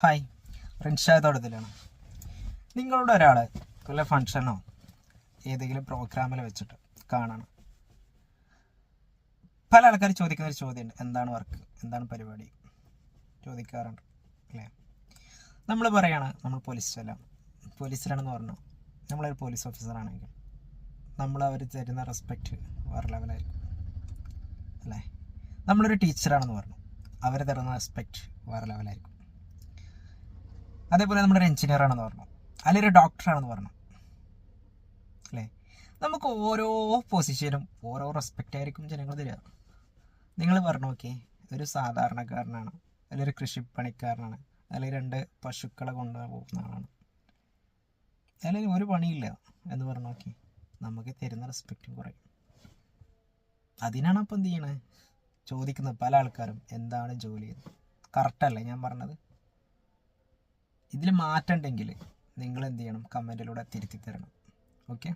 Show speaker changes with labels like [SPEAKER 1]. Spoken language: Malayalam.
[SPEAKER 1] ഹായ്, റിൻഷാദോടത്തിലാണ്. നിങ്ങളുടെ ഒരാൾ വല്ല ഫങ്ഷനോ ഏതെങ്കിലും പ്രോഗ്രാമിൽ വെച്ചിട്ട് കാണണം. പല ആൾക്കാർ ചോദിക്കുന്ന ഒരു ചോദ്യമുണ്ട്, എന്താണ് വർക്ക്, എന്താണ് പരിപാടി ചോദിക്കാറുണ്ട് അല്ലേ. നമ്മൾ പറയാണ് നമ്മൾ പോലീസിലാണെന്ന് പറഞ്ഞു. നമ്മളൊരു പോലീസ് ഓഫീസറാണെങ്കിൽ അവർ തരുന്ന റെസ്പെക്റ്റ് വേറെ ലെവലായിരിക്കും അല്ലേ. നമ്മളൊരു ടീച്ചറാണെന്ന് പറഞ്ഞു, അവർ തരുന്ന റെസ്പെക്റ്റ് വേറെ ലെവലായിരിക്കും. അതേപോലെ നമ്മളൊരു എഞ്ചിനീയർ ആണെന്ന് പറഞ്ഞു, അല്ലെങ്കിൽ ഒരു ഡോക്ടറാണെന്ന് പറഞ്ഞു അല്ലേ. നമുക്ക് ഓരോ പൊസിഷനും ഓരോ റെസ്പെക്റ്റ് ആയിരിക്കും ജനങ്ങൾ തരിക. നിങ്ങൾ പറഞ്ഞു നോക്കി, ഒരു സാധാരണക്കാരനാണ്, അല്ലെങ്കിൽ ഒരു കൃഷിപ്പണിക്കാരനാണ്, അല്ലെങ്കിൽ 2 പശുക്കളെ കൊണ്ടുപോകുന്ന ആളാണ്, അല്ലെങ്കിൽ ഒരു പണിയില്ല എന്ന് പറഞ്ഞു നോക്കി, നമുക്ക് തരുന്ന റെസ്പെക്റ്റും കുറയും. അതിനാണ് അപ്പം എന്ത് ചെയ്യണേ ചോദിക്കുന്നത് പല ആൾക്കാരും, എന്താണ് ജോലി? കറക്റ്റല്ലേ ഞാൻ പറഞ്ഞത്? ഇതിൽ മാറ്റം ഉണ്ടെങ്കിൽ നിങ്ങൾ എന്ത് ചെയ്യണം, കമൻറ്റിലൂടെ തിരുത്തി തരണം. ഓക്കെ.